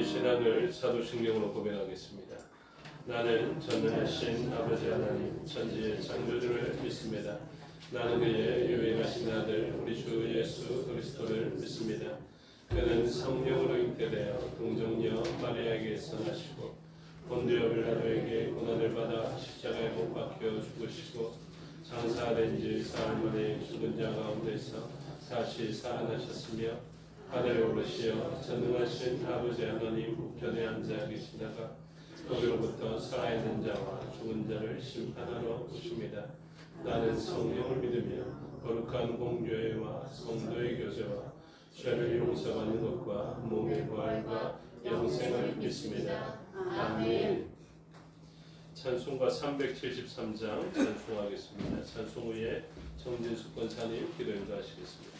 신앙을 사도신경으로 고백하겠습니다. 나는 전능하신 아버지 하나님 천지의 창조주를 믿습니다. 나는 그의 유일하신 아들 우리 주 예수 그리스도를 믿습니다. 그는 성령으로 잉태되어 동정녀 마리아에게서 나시고 본디오 빌라도에게 고난을 받아 십자가에 못 박혀 죽으시고 장사된 지 사흘 만에 죽은 자 가운데서 다시 살아나셨으며 하늘에 오르시어 전능하신 아버지 하나님 우편에 앉아 계시다가 거기로부터 살아있는 자와 죽은 자를 심판하러 오십니다. 나는 성령을 믿으며 거룩한 공교회와 성도의 교제와 죄를 용서받는 것과 몸의 부활과 영생을 믿습니다. 아멘. 찬송가 373장 찬송하겠습니다. 찬송 후에 정진숙 권사님 기도 인도하시겠습니다.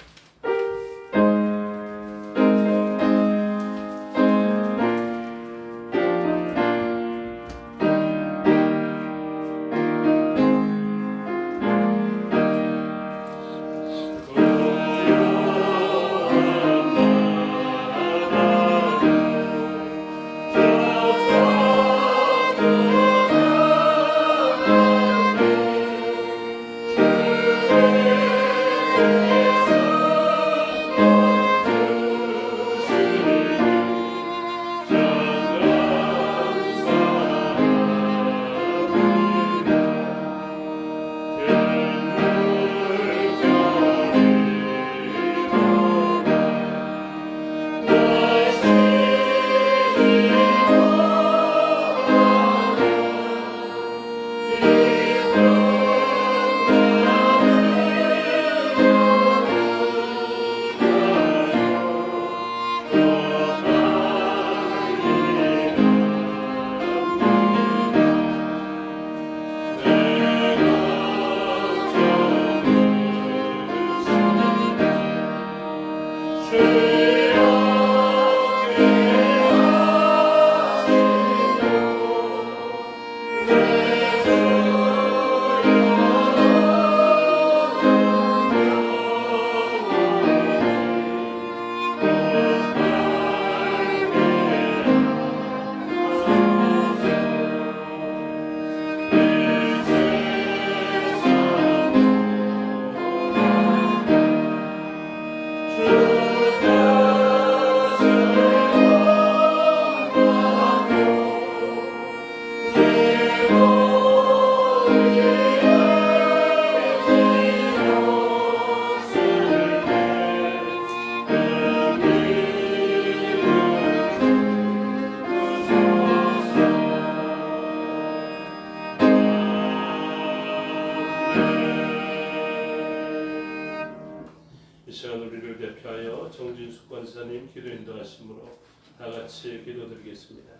우리를 대표하여 정진숙 권사님 기도 인도하심으로 다 같이 기도드리겠습니다.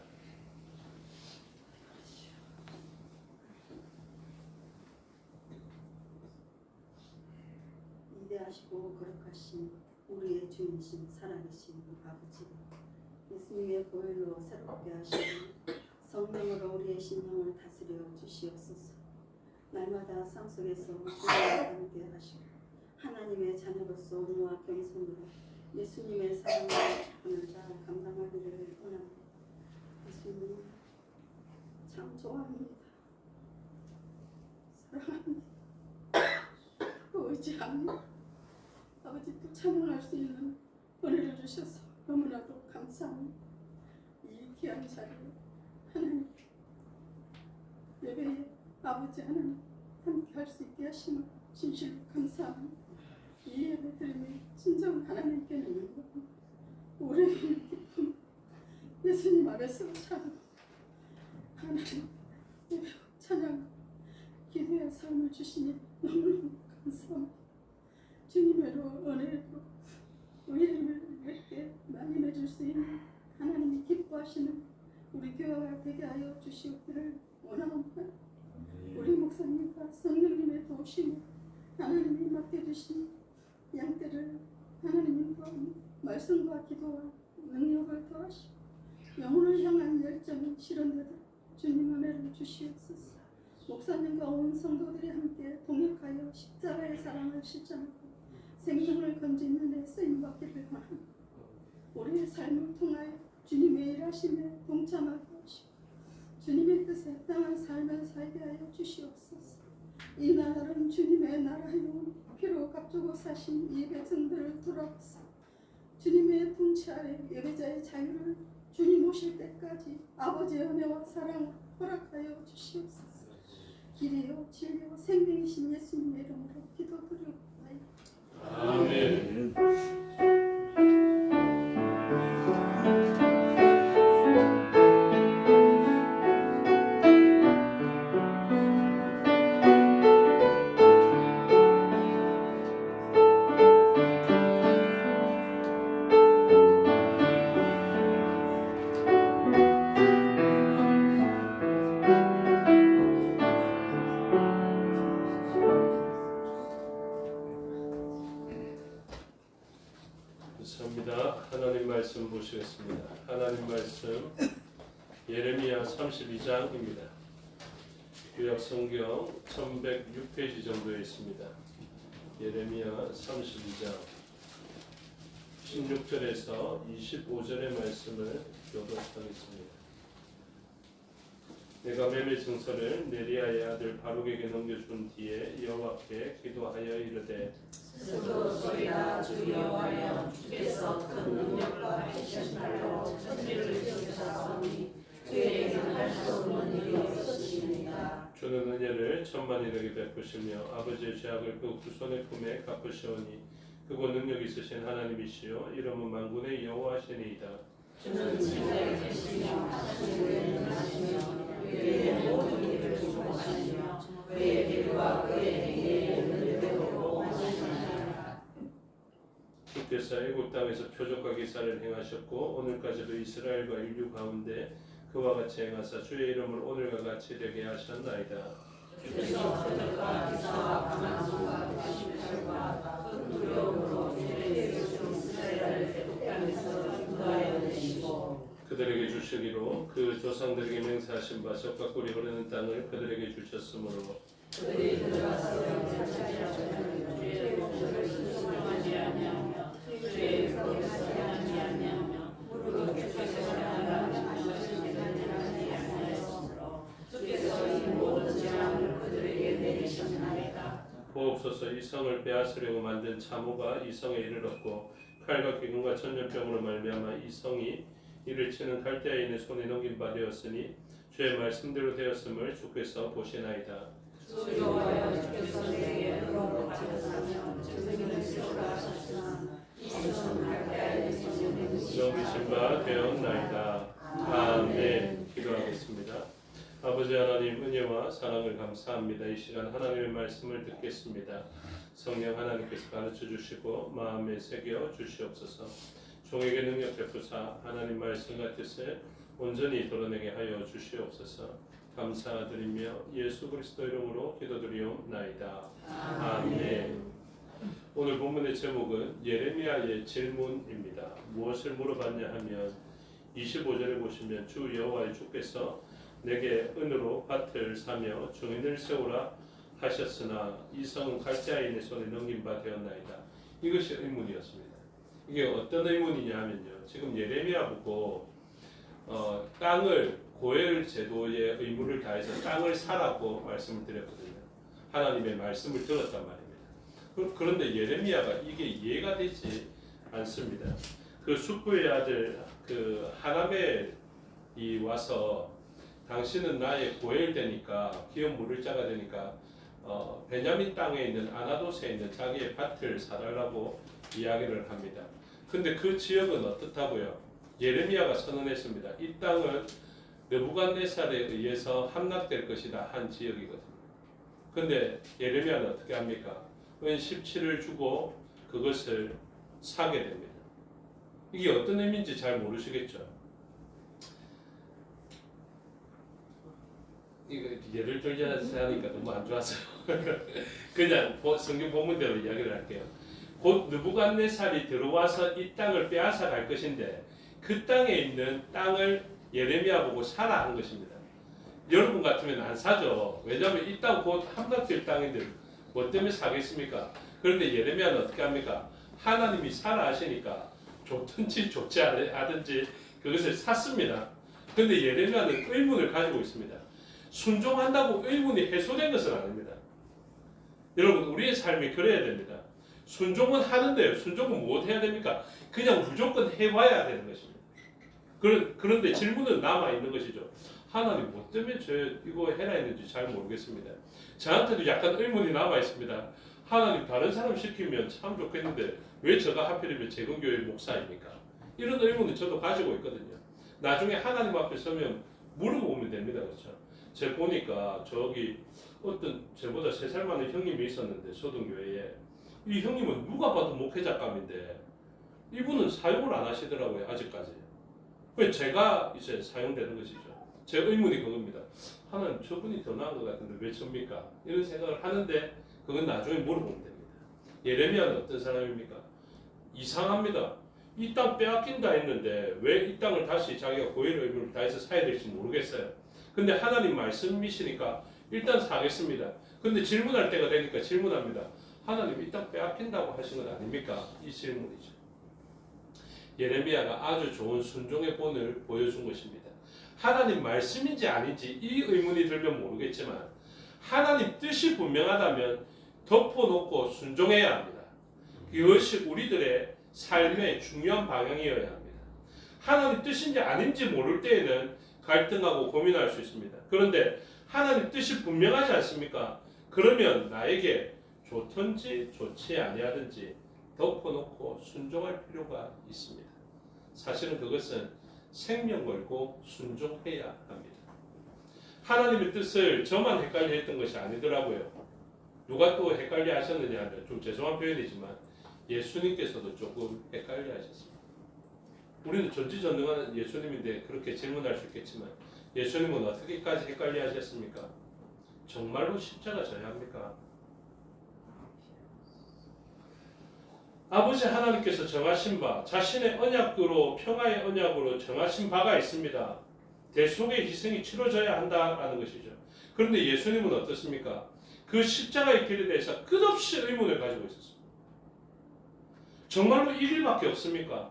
위대하시고 거룩하신 우리의 주이신 살아계신 아버지, 예수님의 보혈로 새롭게 하시고 성령으로 우리의 심령을 다스려 주시옵소서. 날마다 삶 속에서 우리와 함께 하시고 하나님의 자녀로서 은혜와 겸손으로 예수님의 사랑을 오늘 다 감당하기를 원합니다. 예수님 참 좋아합니다. 사랑합니다. 의지합니다. 아버지 또 찬양할 수 있는 은혜를 주셔서 너무나도 감사합니다. 이 귀한 자리에 하나님 예배에 아버지 하나님 함께 할 수 있게 하시는 진실로 감사합니다. 이 예배 드림이 진정 하나님께 있는 것, 우리의 기쁨, 예수님 앞에서 찬양, 하나님 예배 찬양, 기도의 삶을 주시니 너무너무 감사합니다. 주님으로 은혜로 의를 이렇게 많이 내줄 수 있는 하나님이 기뻐하시는 우리 교회가 되게 하여 주시옵기를 원합니다. 우리 목사님과 성령님의 도우심을 하나님이 맡겨주신 양떼를 하나님과 말씀과 기도와 능력을 더하시고 영혼을 향한 열정이 실현되도록 주님 은혜를 주시옵소서. 목사님과 온 성도들이 함께 동역하여 십자가의 사랑을 실천하고 생명을 건지는 데 쓰임받기를 원합니다. 우리의 삶을 통하여 주님의 일하심에 동참하게 하시고 주님의 뜻에 땅을 삶을 살게 하여 주시옵소서. 이 나라는 주님의 나라요 피로 값주고 사신 이 백성들을 돌아보사 주님의 통치 아래 예배자의 자유를 주님 오실 때까지 아버지의 은혜와 사랑을 허락하여 주시옵소서. 길이요 진리요 생명이신 예수님의 이름으로 기도드리옵나이다. 아멘. 감사합니다. 하나님 말씀 보시겠습니다. 하나님 말씀 예레미야 32장입니다. 구약 성경 1106페이지 정도에 있습니다. 예레미야 32장 16절에서 25절의 말씀을 교독하겠습니다. 내가 매매 증서를 네리야의 아들 바룩에게 넘겨준 뒤에 여호와께 기도하여 이르되 스스로소이다 주 여호와여 주께서 큰 능력과 하시나로 천지를 지으셨사오니 주에게는 할 수 없는 일이 없으시니이다. 주는 은혜를 천만인에게 베푸시며 아버지의 죄악을 그 후손의 품에 갚으시오니 그곳 능력 있으신 하나님이시요 이름은 만군의 여호와시니이다. 주는 지혜에 계시며 하시는 일을 하시며 그의 모든 일을 주목하시며 그의 길과 그의 행위에 은혜롭고 하시나이다. 주께서 애굽 땅에서 표적과 기사를 행하셨고 오늘까지도 이스라엘과 인류 가운데 그와 같이 행하사 주의 이름을 오늘과 같이 되게 하셨나이다. 주께서 표적과 기사와 강한 손과 표심과 큰 두려움으로 주의 백성 이스라엘을 애굽 땅에서 인도하여 내시고 그들에게 주시기로 그 조상들에게 맹세하신 바 젖과 꿀이 흐르는 땅을 그들에게 주셨으므로 그들이 들어가서 차지하여 주의 목소리를 순종하지 아니하며 주의 율법에서 행하지 아니하며 무릇 주께서 하나님 하시는 하지 아니하였으므로 주께서 이 모든 재앙을 그들에게 내리셨나이다. 보옵소서 이 성을 빼앗으려고 만든 참호가 이 성에 이르렀고 칼과 기근과 전염병으로 말미암아 이 성이 이를 치는 갈대아인의 손에 넘긴 바 되었으니 주의 말씀대로 되었음을 주께서 보시나이다. 주 여호와여 주께서 내게 은혜로 받으사며 증명을 하셨으나 이 성은 갈대아인의 손에 넘기신 바 되었나이다. 아멘. 기도하겠습니다. 아버지 하나님 은혜와 사랑을 감사합니다. 이 시간 하나님의 말씀을 듣겠습니다. 성령 하나님께서 가르쳐 주시고 마음에 새겨 주시옵소서. 종에게 능력 베푸사 하나님 말씀과 뜻을 온전히 드러내게 하여 주시옵소서. 감사드리며 예수 그리스도 이름으로 기도드리옵나이다. 아멘. 오늘 본문의 제목은 예레미야의 질문입니다. 무엇을 물어봤냐 하면 25절에 보시면 주 여호와의 주께서 내게 은으로 밭을 사며 증인을 세우라 하셨으나 이 성은 갈대아인의 손에 넘긴 바 되었나이다. 이것이 의문이었습니다. 이게 어떤 의문이냐 하면요. 지금 예레미야 보고 땅을 고엘 제도의 의무를 다해서 땅을 사라고 말씀을 드렸거든요. 하나님의 말씀을 들었단 말입니다. 그런데 예레미야가 이게 이해가 되지 않습니다. 그 숙부의 아들 그 하나멜이 와서 당신은 나의 고엘되니까 기업 물을 자가 되니까 베냐민 땅에 있는 아나돗에 있는 자기의 밭을 사달라고 이야기를 합니다. 근데 그 지역은 어떻다고요? 예레미야가 선언했습니다. 이 땅은 느부갓네살에 의해서 함락될 것이다 한 지역이거든요. 근데 예레미야는 어떻게 합니까? 은 17을 주고 그것을 사게 됩니다. 이게 어떤 의미인지 잘 모르시겠죠? 이거 예를 들자서 하니까 너무 안 좋았어요. 그냥 성경 본문대로 이야기를 할게요. 곧 느부갓네살이 들어와서 이 땅을 빼앗아 갈 것인데 그 땅에 있는 땅을 예레미야 보고 사라 한 것입니다. 여러분 같으면 안 사죠. 왜냐하면 이 땅 곧 함락될 땅인데 뭐 때문에 사겠습니까? 그런데 예레미야는 어떻게 합니까? 하나님이 사라 하시니까 좋든지 좋지 않든지 그것을 샀습니다. 근데 예레미야는 의문을 가지고 있습니다. 순종한다고 의문이 해소된 것은 아닙니다. 여러분, 우리의 삶이 그래야 됩니다. 순종은 하는데요. 순종은 무엇 해야 됩니까? 그냥 무조건 해봐야 되는 것입니다. 그런데 질문은 남아있는 것이죠. 하나님, 뭐 때문에 저 이거 해라 했는지 잘 모르겠습니다. 저한테도 약간 의문이 남아있습니다. 하나님, 다른 사람 시키면 참 좋겠는데 왜 저가 하필이면 재건교회 목사입니까? 이런 의문은 저도 가지고 있거든요. 나중에 하나님 앞에 서면 물어보면 됩니다. 그렇죠? 제가 보니까 저기 어떤 저보다 3살 많은 형님이 있었는데 소동교회에 이 형님은 누가 봐도 목회작감인데 이분은 사용을 안 하시더라고요. 아직까지. 왜 제가 이제 사용되는 것이죠. 제 의문이 그겁니다. 하나님, 저분이 더 나은 것 같은데 왜 접니까? 이런 생각을 하는데 그건 나중에 물어보면 됩니다. 예레미야는 어떤 사람입니까? 이상합니다. 이 땅 빼앗긴다 했는데 왜 이 땅을 다시 자기가 고의로 의무를 다해서 사야 될지 모르겠어요. 근데 하나님 말씀이시니까 일단 사겠습니다. 근데 질문할 때가 되니까 질문합니다. 하나님, 이 땅 빼앗긴다고 하신 건 아닙니까? 이 질문이죠. 예레미야가 아주 좋은 순종의 본을 보여준 것입니다. 하나님 말씀인지 아닌지 이 의문이 들면 모르겠지만 하나님 뜻이 분명하다면 덮어놓고 순종해야 합니다. 이것이 우리들의 삶의 중요한 방향이어야 합니다. 하나님 뜻인지 아닌지 모를 때에는 갈등하고 고민할 수 있습니다. 그런데 하나님 뜻이 분명하지 않습니까? 그러면 나에게 좋든지 좋지 아니하든지 덮어놓고 순종할 필요가 있습니다. 사실은 그것은 생명 걸고 순종해야 합니다. 하나님의 뜻을 저만 헷갈려 했던 것이 아니더라고요. 누가 또 헷갈려 하셨느냐 하면 좀 죄송한 표현이지만 예수님께서도 조금 헷갈려 하셨습니다. 우리는 전지전능한 예수님인데 그렇게 질문할 수 있겠지만 예수님은 어떻게까지 헷갈려 하셨습니까? 정말로 십자가 져야 합니까? 아버지 하나님께서 정하신 바, 자신의 언약으로 평화의 언약으로 정하신 바가 있습니다. 대속의 희생이 치러져야 한다라는 것이죠. 그런데 예수님은 어떻습니까? 그 십자가의 길에 대해서 끝없이 의문을 가지고 있었습니다. 정말로 이 길밖에 없습니까?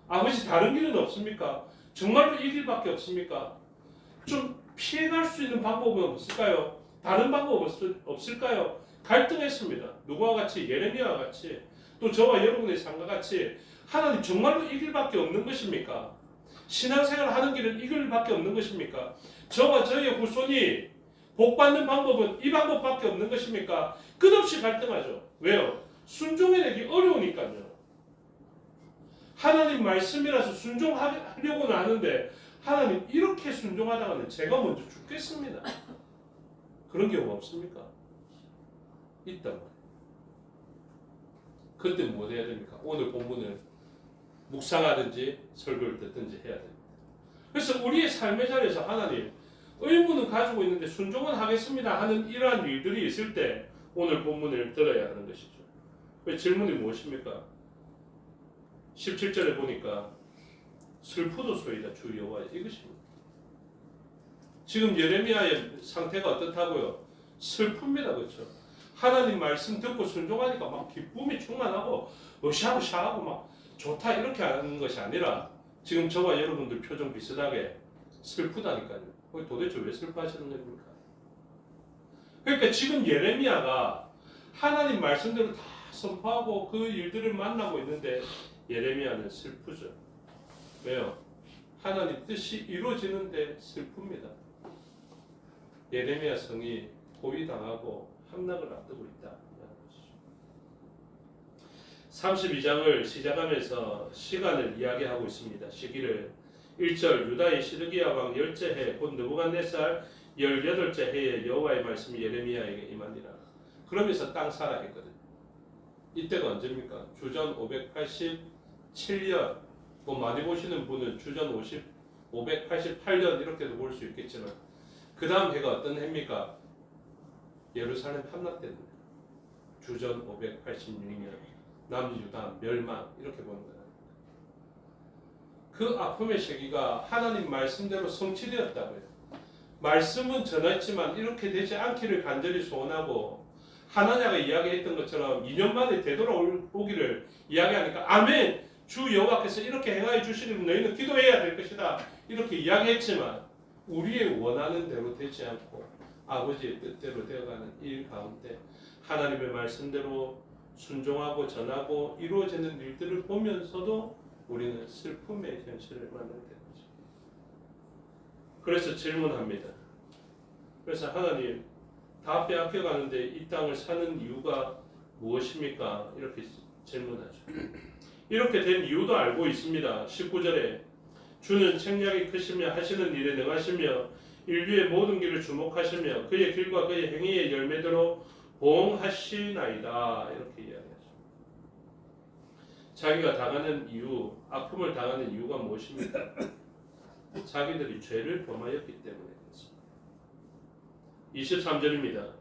아버지, 다른 길은 없습니까? 정말로 이 길밖에 없습니까? 좀 피해갈 수 있는 방법은 없을까요? 다른 방법 없을까요? 갈등했습니다. 누구와 같이? 예레미야와 같이. 또 저와 여러분의 삶과 같이 하나님, 정말로 이 길밖에 없는 것입니까? 신앙생활 하는 길은 이 길밖에 없는 것입니까? 저와 저의 후손이 복받는 방법은 이 방법밖에 없는 것입니까? 끝없이 갈등하죠. 왜요? 순종해내기 어려우니까요. 하나님 말씀이라서 순종하려고는 하는데 하나님, 이렇게 순종하다가는 제가 먼저 죽겠습니다. 그런 경우 없습니까? 있단 말이에요. 그때 뭐 해야 됩니까? 오늘 본문을 묵상하든지 설교를 듣든지 해야 됩니다. 그래서 우리의 삶의 자리에서 하나님, 의문은 가지고 있는데 순종은 하겠습니다 하는 이러한 일들이 있을 때 오늘 본문을 들어야 하는 것이죠. 질문이 무엇입니까? 17절에 보니까 슬프도소이다 주 여호와, 이것입니다. 지금 예레미야의 상태가 어떻다고요? 슬픕니다. 그렇죠? 하나님 말씀 듣고 순종하니까 막 기쁨이 충만하고 으쌰으쌰하고 막 좋다 이렇게 하는 것이 아니라 지금 저와 여러분들 표정 비슷하게 슬프다니까요. 도대체 왜 슬퍼하시는 겁니까? 그러니까 지금 예레미야가 하나님 말씀대로 다 선포하고 그 일들을 만나고 있는데 예레미야는 슬프죠. 왜요? 하나님 뜻이 이루어지는데 슬픕니다. 예레미야 성이 포위당하고 함락을 앞두고 있다. 32장을 시작하면서 시간을 이야기하고 있습니다. 시기를 1절 유다의 시드기야 왕 10째 해 곧 느부갓네살 18째 해에 여호와의 말씀이 예레미야에게 임하니라. 그러면서 땅 사라 했거든요. 이때가 언제입니까? 주전 587년. 뭐 많이 보시는 분은 주전 588년 이렇게도 볼 수 있겠지만 그 다음 해가 어떤 해입니까? 예루살렘 함락됩니다. 주전 586년 남유다 멸망 이렇게 보는 거예요. 그 아픔의 시기가 하나님 말씀대로 성취되었다고요. 말씀은 전했지만 이렇게 되지 않기를 간절히 소원하고 하나냐가 이야기했던 것처럼 2년 만에 되돌아오기를 이야기하니까 아멘! 주 여호와께서 이렇게 행하여 주시기를 너희는 기도해야 될 것이다. 이렇게 이야기했지만 우리의 원하는 대로 되지 않고 아버지의 뜻대로 되어가는 일 가운데 하나님의 말씀대로 순종하고 전하고 이루어지는 일들을 보면서도 우리는 슬픔의 현실을 만나게 되는 거죠. 그래서 질문합니다. 그래서 하나님, 다 빼앗겨가는데 이 땅을 사는 이유가 무엇입니까? 이렇게 질문하죠. 이렇게 된 이유도 알고 있습니다. 19절에 주는 책략이 크시며 하시는 일에 능하시며 인류의 모든 길을 주목하시며 그의 길과 그의 행위의 열매대로 보응하시나이다. 이렇게 이야기하죠. 자기가 당하는 이유, 아픔을 당하는 이유가 무엇입니까? 자기들이 죄를 범하였기 때문에 그렇습니다. 23절입니다.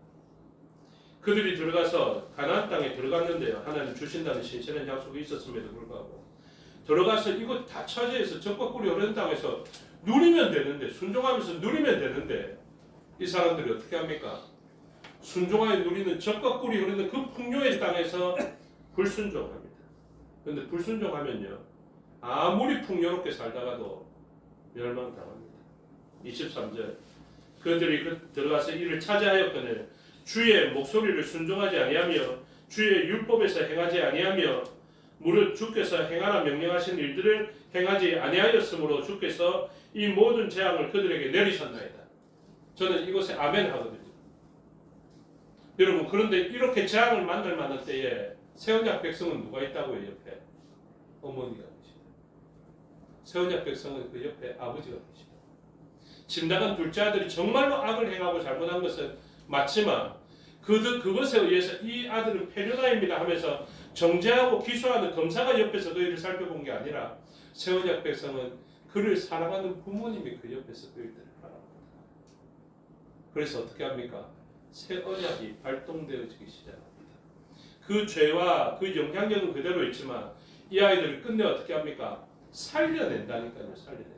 그들이 들어가서 가나안 땅에 들어갔는데요. 하나님 주신다는 신실한 약속이 있었음에도 불구하고 들어가서 이거 다 차지해서 적과 꿀이 흐르는 땅에서 누리면 되는데, 순종하면서 누리면 되는데 이 사람들이 어떻게 합니까? 순종하여 누리는 적과 꿀이 흐르는 그 풍요의 땅에서 불순종합니다. 그런데 불순종하면요, 아무리 풍요롭게 살다가도 멸망당합니다. 23절 그들이 들어가서 이를 차지하였거늘 주의 목소리를 순종하지 아니하며 주의 율법에서 행하지 아니하며 무릇 주께서 행하라 명령하신 일들을 행하지 아니하였으므로 주께서 이 모든 재앙을 그들에게 내리셨나이다. 저는 이것에 아멘 하거든요. 여러분, 그런데 이렇게 재앙을 만날 만한 때에 새 언약 백성은 누가 있다고요? 옆에 어머니가 계시다. 새 언약 백성은 그 옆에 아버지가 계시다. 짐나간 둘째 아들이 정말로 악을 행하고 잘못한 것은 맞지만 그것에 의해서 이 아들은 패륜아입니다 하면서 정죄하고 기소하는 검사가 옆에서 그들을 살펴본 게 아니라 새 언약 백성은 그를 사랑하는 부모님이 그 옆에서 그들을 바라봅니다. 그래서 어떻게 합니까? 새 언약이 발동되어지기 시작합니다. 그 죄와 그 영향력은 그대로 있지만 이 아이들을 끝내 어떻게 합니까? 살려낸다니까요. 살려낸다.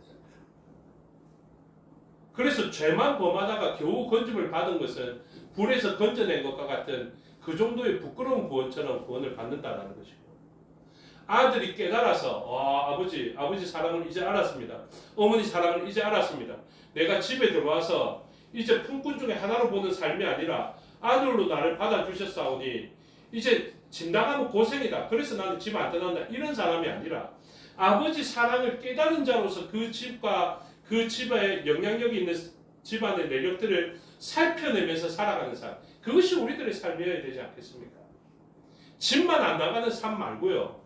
그래서 죄만 범하다가 겨우 건짐을 받은 것은 불에서 건져낸 것과 같은 그 정도의 부끄러운 구원처럼 구원을 받는다는 것이고, 아들이 깨달아서 아버지 사랑을 이제 알았습니다. 어머니 사랑을 이제 알았습니다. 내가 집에 들어와서 이제 품꾼 중에 하나로 보는 삶이 아니라 아들로 나를 받아주셨사오니 이제 집 나가면 고생이다. 그래서 나는 집 안 떠난다. 이런 사람이 아니라 아버지 사랑을 깨달은 자로서 그 집과 그 집에 영향력이 있는 집안의 내력들을 살펴내면서 살아가는 삶. 그것이 우리들의 삶이어야 되지 않겠습니까? 집만 안 나가는 삶 말고요.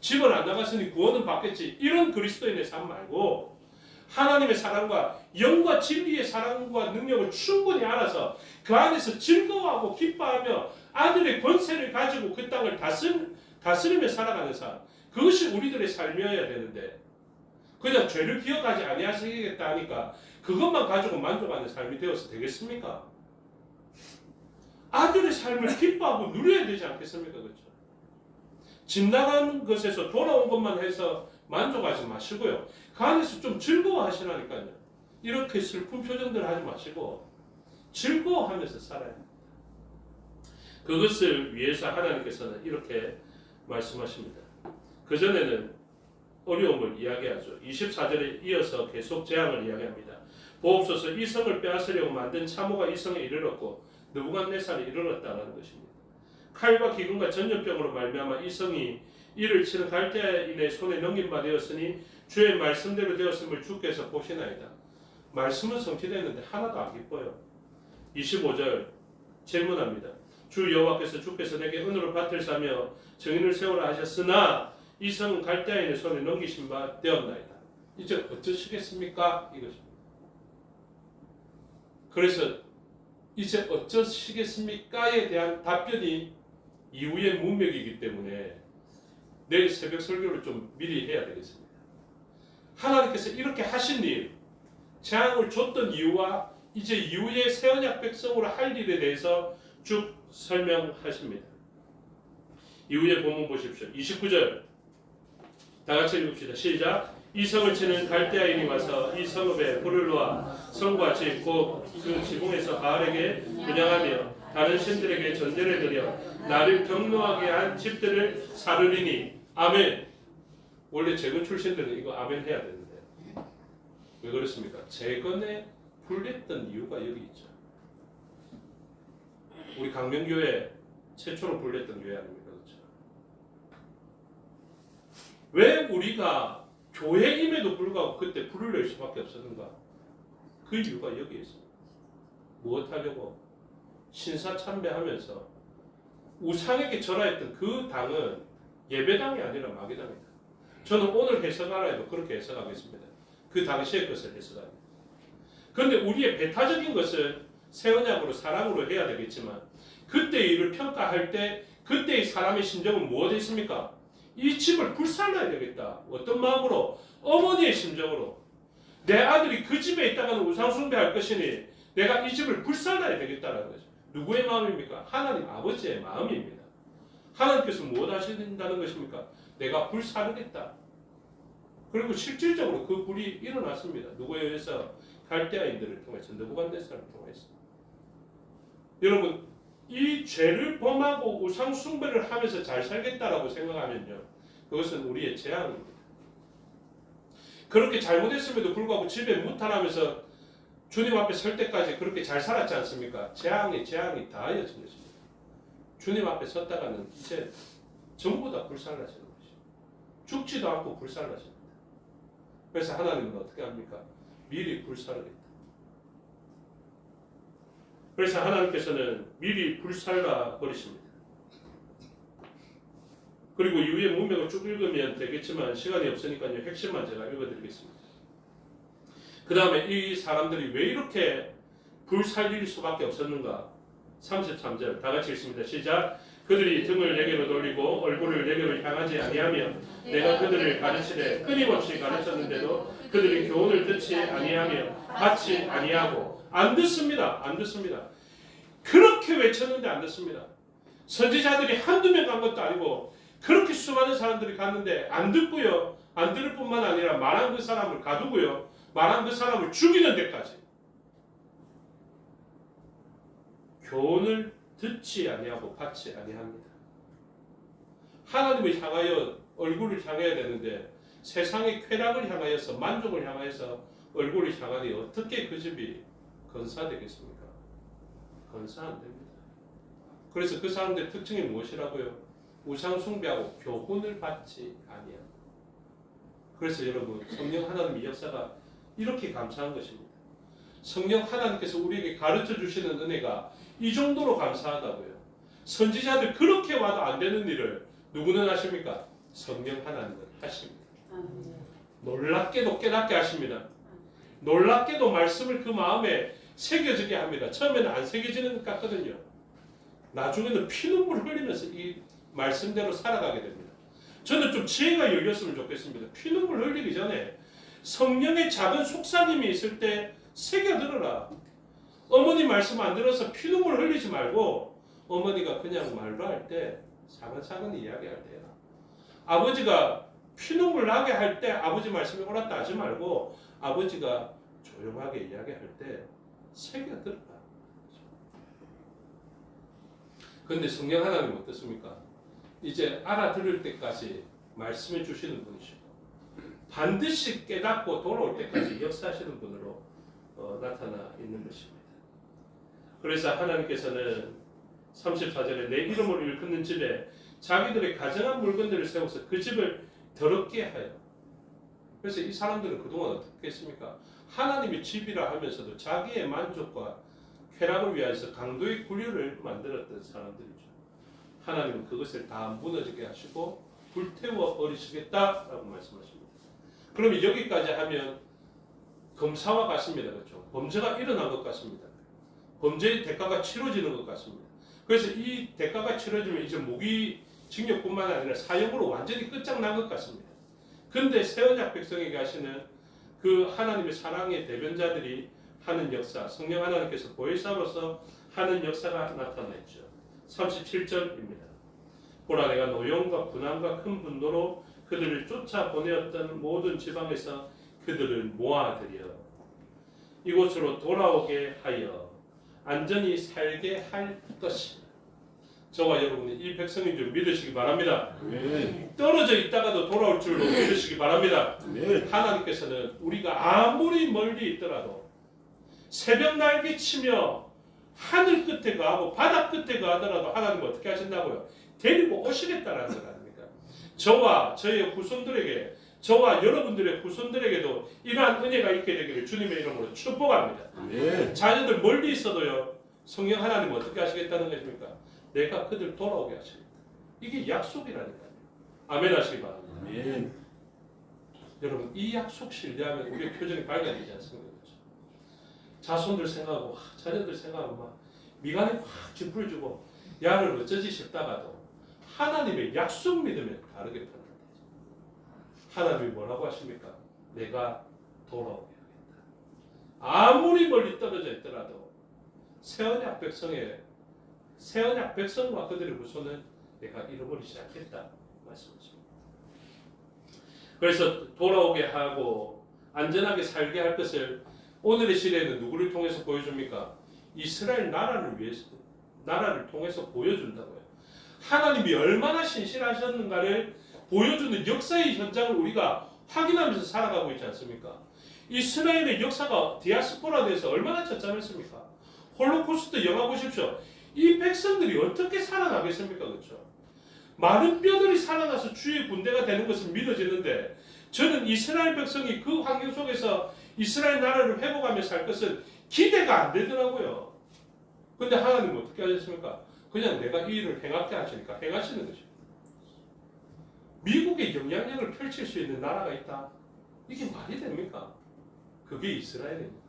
집을 안 나갔으니 구원은 받겠지. 이런 그리스도인의 삶 말고 하나님의 사랑과 영과 진리의 사랑과 능력을 충분히 알아서 그 안에서 즐거워하고 기뻐하며 아들의 권세를 가지고 그 땅을 다스리며 살아가는 삶. 그것이 우리들의 삶이어야 되는데 그냥 죄를 기억하지 아니하시겠다 하니까 그것만 가지고 만족하는 삶이 되어서 되겠습니까? 아들의 삶을 기뻐하고 누려야 되지 않겠습니까? 그렇죠? 집 나가는 것에서 돌아온 것만 해서 만족하지 마시고요. 그 안에서 좀 즐거워하시라니까요. 이렇게 슬픈 표정들 하지 마시고 즐거워하면서 살아야 합니다. 그것을 위해서 하나님께서는 이렇게 말씀하십니다. 그전에는 어려움을 이야기하죠. 24절에 이어서 계속 재앙을 이야기합니다. 보옵소서, 이 성을 빼앗으려고 만든 참호가 이 성에 이르렀고 느부갓네살이 이르렀다는 것입니다. 칼과 기근과 전염병으로 말미암아 이 성이 이를 치는 갈대아인의 손에 넘긴 바 되었으니 주의 말씀대로 되었음을 주께서 보시나이다. 말씀은 성취되었는데 하나도 안 기뻐요. 25절 질문합니다. 주 여호와께서 주께서 내게 은으로 밭을 사며 정인을 세우라 하셨으나 이 성은 갈대아인의 손에 넘기신 바 되었나이다. 이제 어쩌시겠습니까? 이것입니다. 그래서 이제 어쩌시겠습니까에 대한 답변이 이후의 문맥이기 때문에 내일 새벽 설교를 좀 미리 해야 되겠습니다. 하나님께서 이렇게 하신 일, 재앙을 줬던 이유와 이제 이후의 새 언약 백성으로 할 일에 대해서 쭉 설명하십니다. 이후의 본문 보십시오. 29절 다 같이 읽읍시다. 시작. 이 성을 치는 갈대아인이 와서 이 성읍에 불을 놓아 성과 집 곧 그 지붕에서 바알에게 분향하며 다른 신들에게 전제를 드려 나를 경노하게 한 집들을 사르리니. 아멘. 원래 재건 출신들은 이거 아멘 해야 되는데 왜 그렇습니까? 재건에 불렸던 이유가 여기 있죠. 우리 강명교회 최초로 불렸던 교회 아닙니까? 그렇죠? 왜 우리가 교회임에도 불구하고 그때 불을 낼 수밖에 없었는가? 그 이유가 여기에 있습니다. 무엇 하려고? 신사참배하면서 우상에게 절하였던 그 당은 예배당이 아니라 마귀당이다. 저는 오늘 해석하라에도 그렇게 해석하겠습니다. 그 당시의 것을 해석합니다. 그런데 우리의 배타적인 것은 새 언약으로 사랑으로 해야 되겠지만 그때의 일을 평가할 때 그때의 사람의 심정은 무엇이었습니까? 이 집을 불살라야 되겠다. 어떤 마음으로? 어머니의 심정으로. 내 아들이 그 집에 있다가는 우상숭배할 것이니 내가 이 집을 불살라야 되겠다라는 거죠. 누구의 마음입니까? 하나님 아버지의 마음입니다. 하나님께서 무엇 하신다는 것입니까? 내가 불사르겠다. 그리고 실질적으로 그 불이 일어났습니다. 누구에 의해서? 갈대아인들을 통해서, 느부갓네살을 통해서. 여러분, 이 죄를 범하고 우상 숭배를 하면서 잘 살겠다라고 생각하면요, 그것은 우리의 재앙입니다. 그렇게 잘못했음에도 불구하고 집에 무탈하면서 주님 앞에 설 때까지 그렇게 잘 살았지 않습니까? 재앙이 다하여진 것입니다. 주님 앞에 섰다가는 이제 전부 다 불살라지는 것이죠. 죽지도 않고 불살라집니다. 그래서 하나님은 어떻게 합니까? 미리 불살르겠다. 그래서 하나님께서는 미리 불살라 버리십니다. 그리고 이후에 문맥을 쭉 읽으면 되겠지만 시간이 없으니까요. 핵심만 제가 읽어드리겠습니다. 그 다음에 이 사람들이 왜 이렇게 불살릴 수밖에 없었는가? 33절 다 같이 읽습니다. 시작. 그들이 등을 내게로 돌리고 얼굴을 내게로 향하지 아니하며 내가 그들을 가르치되 끊임없이 가르쳤는데도 그들이 교훈을 듣지 아니하며 받지 아니하고 안 듣습니다. 안 듣습니다. 그렇게 외쳤는데 안 듣습니다. 선지자들이 한두 명 간 것도 아니고 그렇게 수많은 사람들이 갔는데 안 듣고요. 안 들을 뿐만 아니라 말한 그 사람을 가두고요. 말한 그 사람을 죽이는 데까지 교훈을 듣지 아니하고 받지 아니합니다. 하나님을 향하여 얼굴을 향해야 되는데 세상의 쾌락을 향하여서 만족을 향하여서 얼굴을 향하니 어떻게 그 집이 건사되겠습니까? 건사 안 됩니다. 그래서 그 사람들의 특징이 무엇이라고요? 우상 숭배하고 교훈을 받지 아니합니다. 그래서 여러분 성령 하나님의 역사가 이렇게 감사한 것입니다. 성령 하나님께서 우리에게 가르쳐 주시는 은혜가 이 정도로 감사하다고요. 선지자들 그렇게 와도 안 되는 일을 누구는 하십니까? 성령 하나님은 하십니다. 놀랍게도 깨닫게 하십니다. 놀랍게도 말씀을 그 마음에 새겨지게 합니다. 처음에는 안 새겨지는 것 같거든요. 나중에는 피눈물을 흘리면서 이 말씀대로 살아가게 됩니다. 저는 좀 지혜가 열렸으면 좋겠습니다. 피눈물 흘리기 전에 성령의 작은 속삭임이 있을 때 새겨들어라. 어머니 말씀 안 들어서 피눈물 흘리지 말고 어머니가 그냥 말로 할 때 차근차근 이야기할 때야. 아버지가 피눈물 나게 할 때 아버지 말씀이 옳았다 하지 말고 아버지가 조용하게 이야기할 때 새겨들어라. 그런데 성령 하나님은 어떻습니까? 이제 알아들을 때까지 말씀해 주시는 분이시고 반드시 깨닫고 돌아올 때까지 역사하시는 분으로 나타나 있는 것입니다. 그래서 하나님께서는 34절에 내 이름으로 일컫는 집에 자기들의 가정한 물건들을 세워서 그 집을 더럽게 하여. 그래서 이 사람들은 그동안 어떻게 했습니까? 하나님의 집이라 하면서도 자기의 만족과 쾌락을 위해서 강도의 구류를 만들었던 사람들이죠. 하나님은 그것을 다 무너지게 하시고 불태워 버리시겠다라고 말씀하십니다. 그러면 여기까지 하면 검사와 같습니다. 그렇죠? 범죄가 일어난 것 같습니다. 범죄의 대가가 치러지는 것 같습니다. 그래서 이 대가가 치러지면 이제 무기징역뿐만 아니라 사형으로 완전히 끝장난 것 같습니다. 그런데 새언약 백성에게 하시는 그 하나님의 사랑의 대변자들이 하는 역사, 성령 하나님께서 보혜사로서 하는 역사가 나타났죠. 37절입니다. 보라 내가 노용과 분함과 큰 분노로 그들을 쫓아보내었던 모든 지방에서 그들을 모아들여 이곳으로 돌아오게 하여 안전히 살게 할 것이다. 저와 여러분이 이 백성인 줄 믿으시기 바랍니다. 아멘. 떨어져 있다가도 돌아올 줄로 믿으시기 바랍니다. 아멘. 하나님께서는 우리가 아무리 멀리 있더라도 새벽 날개 치며 하늘 끝에 가고 바다 끝에 가더라도 하나님은 어떻게 하신다고요? 데리고 오시겠다라는 것 아닙니까? 저와 저의 후손들에게, 저와 여러분들의 후손들에게도 이러한 은혜가 있게 되기를 주님의 이름으로 축복합니다. 아멘. 자녀들 멀리 있어도요, 성령 하나님은 어떻게 하시겠다는 것입니까? 내가 그들 돌아오게 하시겠다. 이게 약속이라니까요. 아멘 하시기 바랍니다. 아멘. 여러분, 이 약속 신뢰하면 우리의 표정이 밝아지지 않습니까? 자손들 생각하고 자녀들 생각하고 막 미간이 확 찌푸려지고 야를 어쩌지 싶다가도 하나님의 약속 믿으면 다르게 판단되죠. 하나님이 뭐라고 하십니까? 내가 돌아오게 하겠다. 아무리 멀리 떨어져 있더라도 새언약 백성과 그들의 후손은 내가 잃어버리지 않겠다 말씀하십니다. 그래서 돌아오게 하고 안전하게 살게 할 것을 오늘의 시대에는 누구를 통해서 보여줍니까? 이스라엘 나라를 통해서 보여준다고요. 하나님이 얼마나 신실하셨는가를 보여주는 역사의 현장을 우리가 확인하면서 살아가고 있지 않습니까? 이스라엘의 역사가 디아스포라에서 얼마나 처참했습니까? 홀로코스트 영화 보십시오. 이 백성들이 어떻게 살아나겠습니까? 그렇죠? 많은 뼈들이 살아나서 주의 군대가 되는 것은 믿어지는데 저는 이스라엘 백성이 그 환경 속에서 이스라엘 나라를 회복하며 살 것은 기대가 안 되더라고요. 근데 하나님은 어떻게 하셨습니까? 그냥 내가 이 일을 행하게 하시니까 행하시는 거죠. 미국에 영향력을 펼칠 수 있는 나라가 있다. 이게 말이 됩니까? 그게 이스라엘입니다.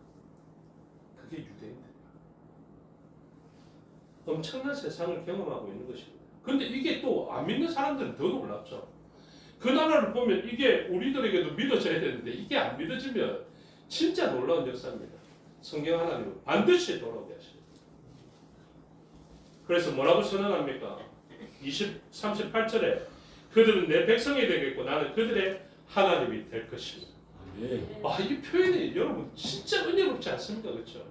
그게 유대인입니다. 엄청난 세상을 경험하고 있는 것입니다. 근데 이게 또 안 믿는 사람들은 더 놀랍죠. 그 나라를 보면 이게 우리들에게도 믿어져야 되는데 이게 안 믿어지면 진짜 놀라운 역사입니다. 성경 하나님은 반드시 돌아오게 하십니다. 그래서 뭐라고 선언합니까? 38절에 그들은 내 백성이 되겠고 나는 그들의 하나님이 될 것입니다. 아멘. 이 표현이 여러분 진짜 은혜롭지 않습니까? 그렇죠?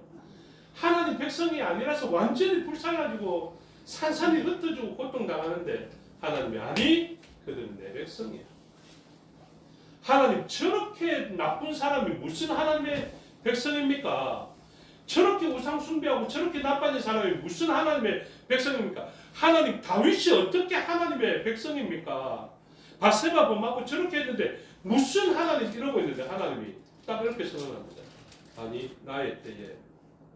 하나님 백성이 아니라서 완전히 불쌍해가지고 산산이 흩어지고 고통당하는데 하나님이 아니 그들은 내 백성이야. 하나님 저렇게 나쁜 사람이 무슨 하나님의 백성입니까? 저렇게 우상 숭배하고 저렇게 나빠진 사람이 무슨 하나님의 백성입니까? 하나님 다윗이 어떻게 하나님의 백성입니까? 바세바 범하고 저렇게 했는데 무슨 하나님 이러고 있는데 하나님이 딱 이렇게 선언합니다. 아니 나의 때에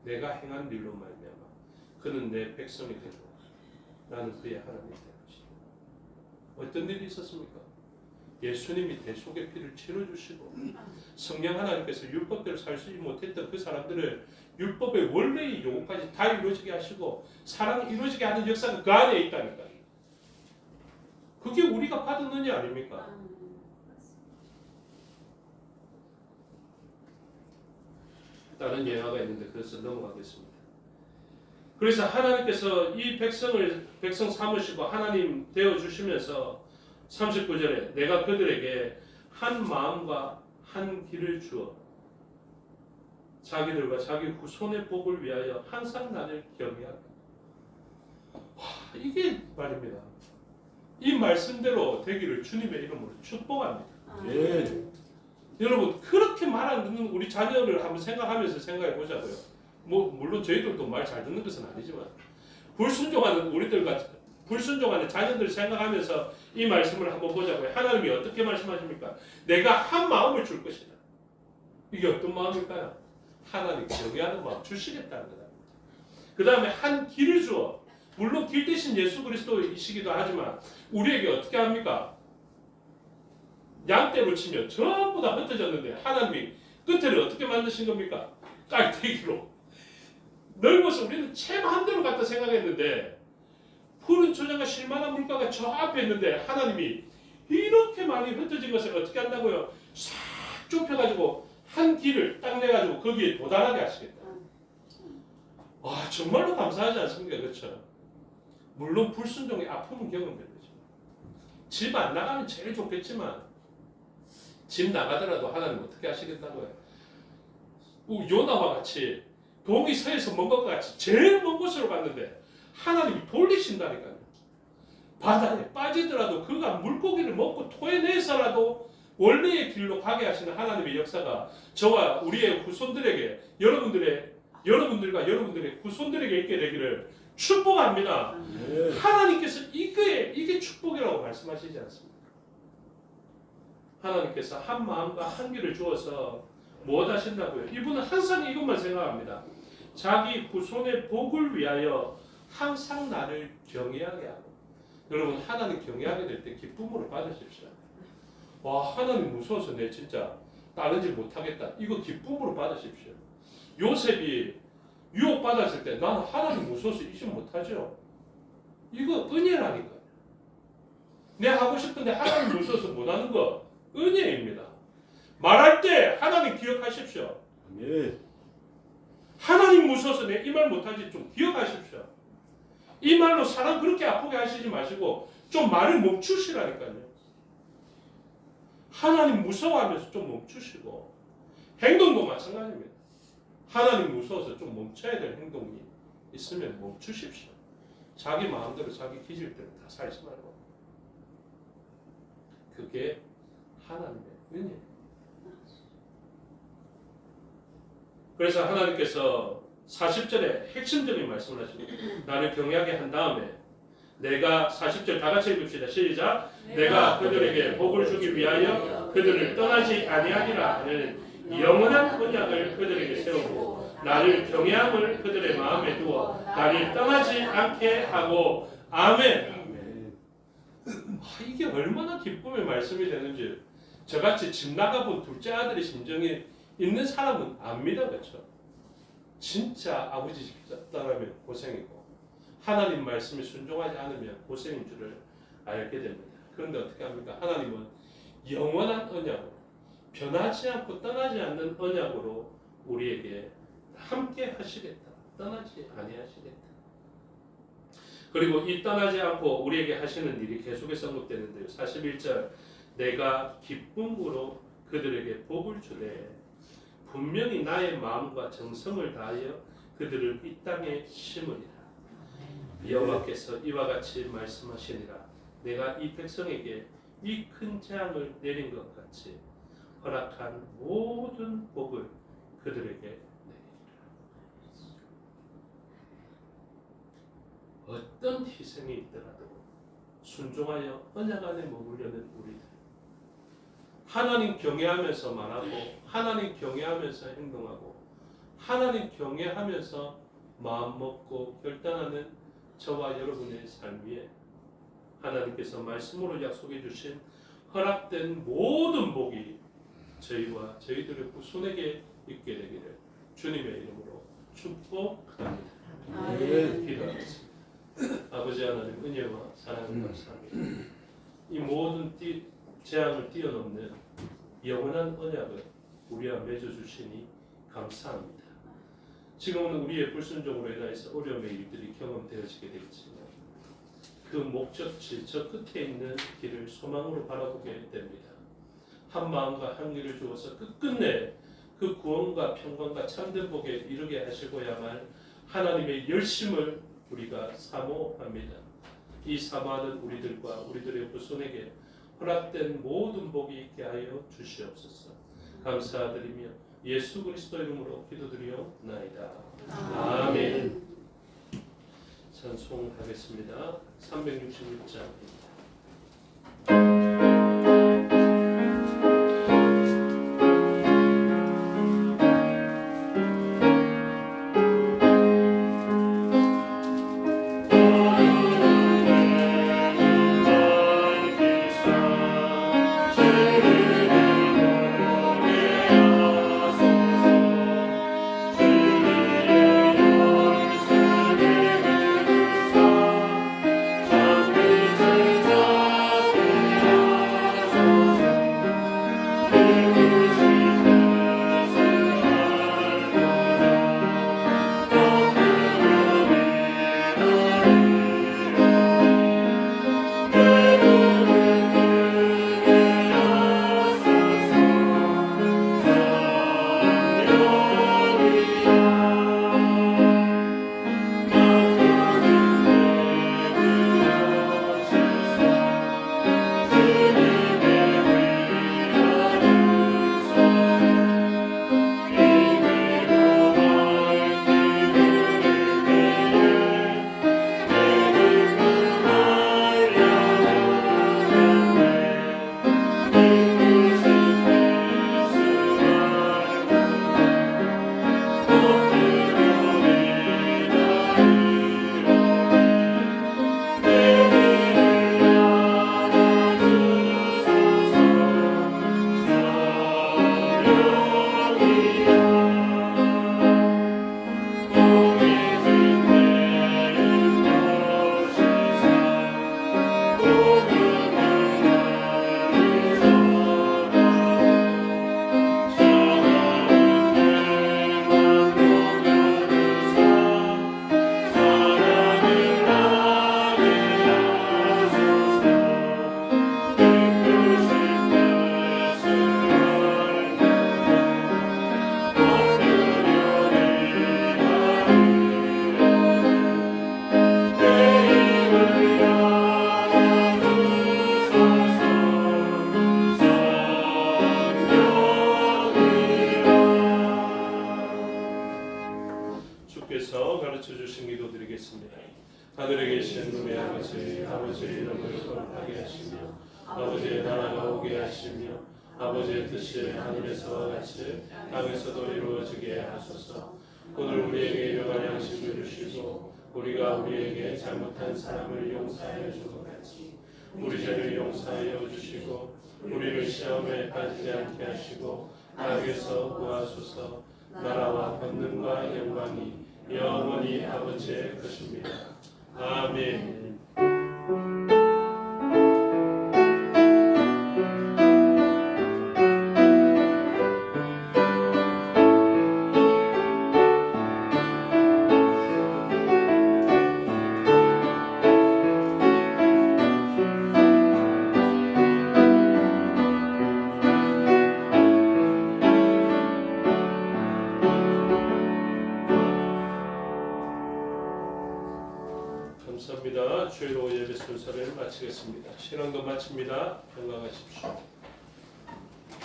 내가 행한 일로 말미암아 그는 내 백성이 되고 나는 그의 하나님이 될 것이다. 어떤 일이 있었습니까? 예수님이 대속의 피를 치러주시고 성령 하나님께서 율법대로 살지 못했던 그 사람들을 율법의 원래의 요구까지 다 이루어지게 하시고 사랑이 이루어지게 하는 역사가 그 안에 있다니까요. 그게 우리가 받은 은혜 아닙니까? 다른 예화가 있는데 그래서 넘어가겠습니다. 그래서 하나님께서 이 백성 삼으시고 하나님 되어주시면서 39절에 내가 그들에게 한 마음과 한 길을 주어 자기들과 자기 후손의 복을 위하여 항상 나를 경외하게. 이게 말입니다. 이 말씀대로 되기를 주님의 이름으로 축복합니다. 아멘. 여러분 그렇게 말 안 듣는 우리 자녀를 한번 생각하면서 생각해 보자고요. 물론 저희들도 말 잘 듣는 것은 아니지만 불순종하는 불순종하는 자녀들 생각하면서 이 말씀을 한번 보자고요. 하나님이 어떻게 말씀하십니까? 내가 한 마음을 줄 것이다. 이게 어떤 마음일까요? 하나님 경외하는 마음 주시겠다는 거다. 그 다음에 한 길을 주어 물론 길 대신 예수 그리스도이시기도 하지만 우리에게 어떻게 합니까? 양떼로 치면 전부 다 흩어졌는데 하나님이 끝을 어떻게 만드신 겁니까? 깔때기로 넓어서 우리는 챔 한 대로 갖다 생각했는데 푸른 초장과 실만한 물가가 저 앞에 있는데 하나님이 이렇게 많이 흩어진 것을 어떻게 한다고요? 싹 좁혀가지고 한 길을 딱 내가지고 거기에 도달하게 하시겠다. 와 정말로 감사하지 않습니까? 그렇죠? 물론 불순종의 아픔은 경험되는 거죠. 집 안 나가면 제일 좋겠지만 집 나가더라도 하나님 어떻게 하시겠다고요? 요나와 같이 동이 서에서 먼 것과 같이 제일 먼 곳으로 갔는데 하나님이 돌리신다니까요. 바다에 빠지더라도 그가 물고기를 먹고 토해내서라도 원래의 길로 가게 하시는 하나님의 역사가 저와 우리의 후손들에게 여러분들과 여러분들의 후손들에게 있게 되기를 축복합니다. 아멘. 하나님께서 이게 축복이라고 말씀하시지 않습니까? 하나님께서 한 마음과 한 길을 주어서 무엇 하신다고요? 이분은 항상 이것만 생각합니다. 자기 후손의 복을 위하여 항상 나를 경외하게 하고. 여러분, 하나님 경외하게 될 때 기쁨으로 받으십시오. 와, 하나님 무서워서 내 진짜 다른 질 못하겠다. 이거 기쁨으로 받으십시오. 요셉이 유혹받았을 때 나는 하나님 무서워서 이 질 못하죠. 이거 은혜라니까요. 내 하고 싶은데 하나님 무서워서 못하는 거 은혜입니다. 말할 때 하나님 기억하십시오. 아멘. 하나님 무서워서 내 이 말 못하지 좀 기억하십시오. 이 말로 사람 그렇게 아프게 하시지 마시고 좀 말을 멈추시라니까요. 하나님 무서워하면서 좀 멈추시고 행동도 마찬가지입니다. 하나님 무서워서 좀 멈춰야 될 행동이 있으면 멈추십시오. 자기 마음대로 자기 기질대로 다 살지 말고. 그게 하나님의 은혜예요. 그래서 하나님께서 40절에 핵심적인 말씀을 하시고 나를 경외하게 한 다음에 내가 40절 다 같이 읽읍시다. 시작. 내가 그들에게 복을 주기 위하여 그들을 떠나지 아니하리라 하는 영원한 언약을 그들에게 세우고 나를 경외함을 그들의 마음에 두어 나를 떠나지 않게 하고. 아멘. 아멘. 이게 얼마나 기쁨의 말씀이 되는지 저같이 집 나가본 둘째 아들의 심정이 있는 사람은 압니다. 그렇죠? 진짜 아버지 집 떠나면 고생이고 하나님 말씀에 순종하지 않으면 고생인 줄을 알게 됩니다. 그런데 어떻게 합니까? 하나님은 영원한 언약으로 변하지 않고 떠나지 않는 언약으로 우리에게 함께 하시겠다. 떠나지 아니하시겠다. 그리고 이 떠나지 않고 우리에게 하시는 일이 계속해서 언급되는데요. 41절 내가 기쁨으로 그들에게 복을 주되 분명히 나의 마음과 정성을 다하여 그들을 이 땅에 심으리라. 여호와께서 이와 같이 말씀하시니라. 내가 이 백성에게 이 큰 재앙을 내린 것 같이 허락한 모든 복을 그들에게 내리리라. 어떤 희생이 있더라도 순종하여 언약 안에 머무려는 우리들, 하나님 경외하면서 말하고 하나님 경외하면서 행동하고 하나님 경외하면서 마음 먹고 결단하는 저와 여러분의 삶 위에 하나님께서 말씀으로 약속해 주신 허락된 모든 복이 저희와 저희들의 후손에게 있게 되기를 주님의 이름으로 축복합니다. 아멘. 기도하겠습니다. 아버지 하나님 은혜와 사랑을 감사합니다. 이 모든 재앙을 뛰어넘는 영원한 언약을 우리와 맺어주시니 감사합니다. 지금은 우리의 불순종으로 인해서 어려움의 일들이 경험되어지게 되겠지만 그 목적지 저 끝에 있는 길을 소망으로 바라보게 됩니다. 한 마음과 한 길을 주어서 끝끝내 그 구원과 평강과 참된 복에 이르게 하시고야만 하나님의 열심을 우리가 사모합니다. 이 사모하는 우리들과 우리들의 후손에게 허락된 모든 복이 있게 하여 주시옵소서. 감사드리며 예수 그리스도 이름으로 기도드리옵나이다. 아멘. 찬송하겠습니다. 366장입니다. 주 맞춰 주신 기도 드리겠습니다. 하늘에 계신 우리 아버지, 아버지의 이름을 거룩하게 하시며 아버지의 나라가 오게 하시며 아버지의 뜻이 하늘에서와 같이 땅에서도 이루어지게 하소서. 오늘 우리에게 일용할 양식을 주시고 우리가 우리에게 잘못한 사람을 용서하여 준 것 같이 우리 죄를 용서하여 주시고 우리를 시험에 빠지지 않게 하시고 악에서 구하소서. 나라와 권능과 영광이 영원히 아버지의 것입니다. 아멘. 감사합니다. 주일로 예배 순서를 마치겠습니다. 신앙도 마칩니다. 건강하십시오.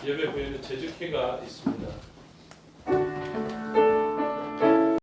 예배 후에는 제주회가 있습니다.